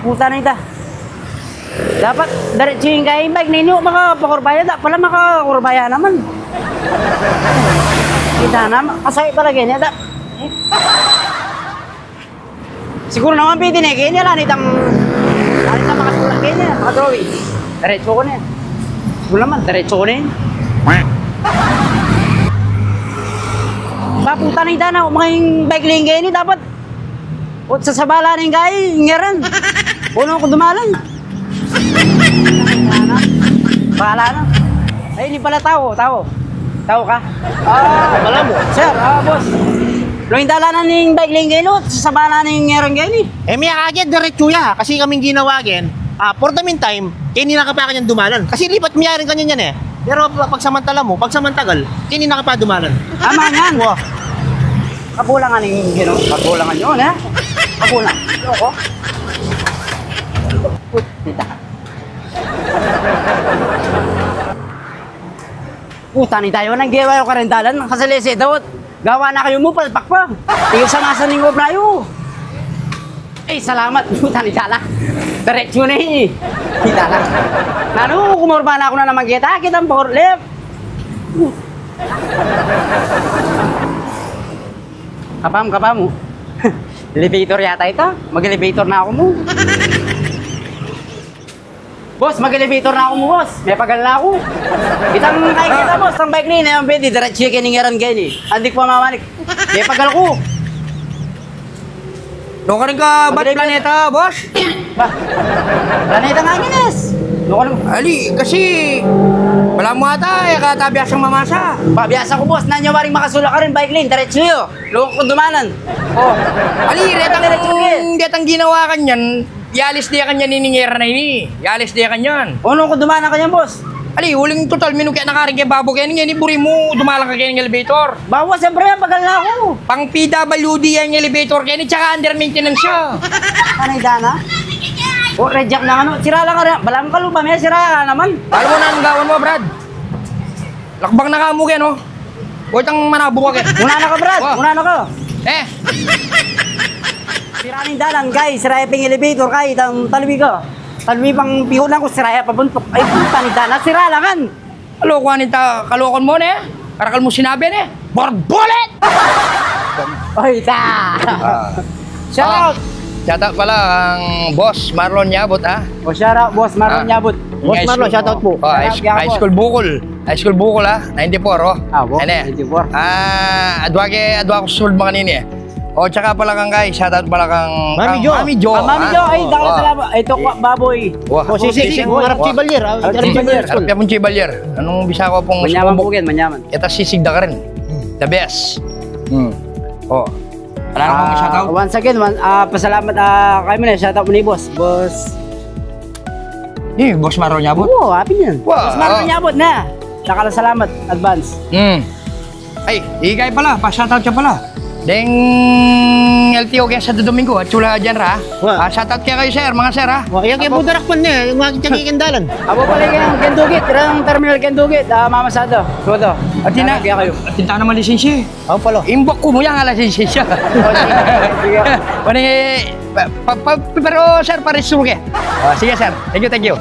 Puta na ita. Dapat diretso yung kay bike ninyo makapakurbaya. Da pala makakurbaya naman. Kita naman. Kasay pala ganyan. Da. Siguro naman pwede na ganyan. Lanitang makasulang ganyan. Makadrawing. Diretso ko na yan. Siguro naman, diretso ko na yan. Puta na ita na. Mga bike lang ganyan. Dapat sa sabala na yung kaya. Ngaran. Puno ko dumalan. Bahala na. Ay, hindi pala tao. Tao ka? Wala mo. Sir, boss. Loing dalanan ng bike lane kayo, sa bala ng ngerang kayo ni. May agad diretso ya. Kasi kaming ginawagin. For the meantime, kini nakapa kanyang dumalan. Kasi lipat miyarin kanya yan eh. Pero pag samantala mo, pag samantagal, kini nakapa dumalan. Tama yan. Kapulangan ng gino. Kapulangan yun, ha? Kapulang. Loko. Tita. Puta ni tayo nang gawa yung karendalan. Kasalese daw. Gawa na kayo mo, palpak pa. Tingin sa masa ng obrayo. Salamat. Puta ni Tala. Diretso na eh. Kita na. Nano, kumorba na ako na naman kita. Kita ang power left. Kapam mo. Elevator yata ito. Mag-elevator na ako mo. Boss, mag-elevator na ako mo, boss. May pagal na ako. Itang kaya kita, boss. Ang bike ni na yung pwede. Diretso yung kiningiran kayo ni. Andik pa mamanik. May pagal ko. Doon ka rin ka ba't planeta, boss? Ba? Planeta nga, Gines. Ali, kasi wala mo ata, katabi asang mamasa. Pabiasa ko, boss. Nanyawaring makasula ka rin, bike lane. Diretso yun. Loko ko dumanan. Ali, retang ginawa ka niyan. Yalis dia kanya niningera na ini. Yalis dia kanyan. Ano ko dumanan kanyan, boss? Ali, huling total minu kaya nakaring kay babo kaya ni buri mo dumalang ka kaya ng elevator. Bawa, siyempre, pagal na ako. Pang PWD yung elevator kaya ni tsaka under maintenance siya. Anay dana? Reject na ano. Sira lang ka rin. Balang ka lupa, may sira ka naman. Alam mo na ang gawan mo, Brad. Lakbang na ka mo kaya, no? Huwag kang manabo ka kaya. Muna na ka, Brad. Muna na ka. Sira ng dalan, guys. Siraya pang elevator, kahit ang talwi ka. Talwi pang pihunan ko, siraya pabuntok. Ay, puta ni dana. Sira lang kan. Kalokon mo na eh. Karakal mo sinabi na eh. Borbolet! Oy, ta! Shout out! Shout out pala ang boss Marlon Yabot, ha? Shout out, boss Marlon Yabot. Boss Marlon, shout out po. High school bukol. High school bukol, ha? 94, oh. Boss, 94. Adwa ko sulod mga kanini eh. Tsaka pala kang guys, shout out pala kang Mami Jo. Mami Jo, ay, dahil salamat. Ito, baboy. Sisig, harap Chibalier. Harap yung Chibalier. Anong bisa ko pong manyaman po yan, manyaman. Ito sisig da ka rin. The best. Wala na kong shout out. Once again, pasalamat kayo mo na. Shout out mo ni boss. Boss Marlon Yabot? Oo, happy niyan. Boss Marlon Yabot na. Saka lang salamat, advance. Ay, ikay pala, pa-shout out siya pala. Deng LTO kaya sa Domingo at chula dyan ra. Shout out kaya kayo sir, mga sir ha. Yung kaya budarakpan niya, yung mga kandalan. Ako pala yung Kendugit, ang terminal Kendugit, Mamasado. Tuto. At tinta naman lisensya. Ako pala. Imbok ko mo yan nga lisensya. Pero sir, pares mo kaya. Sige sir, thank you.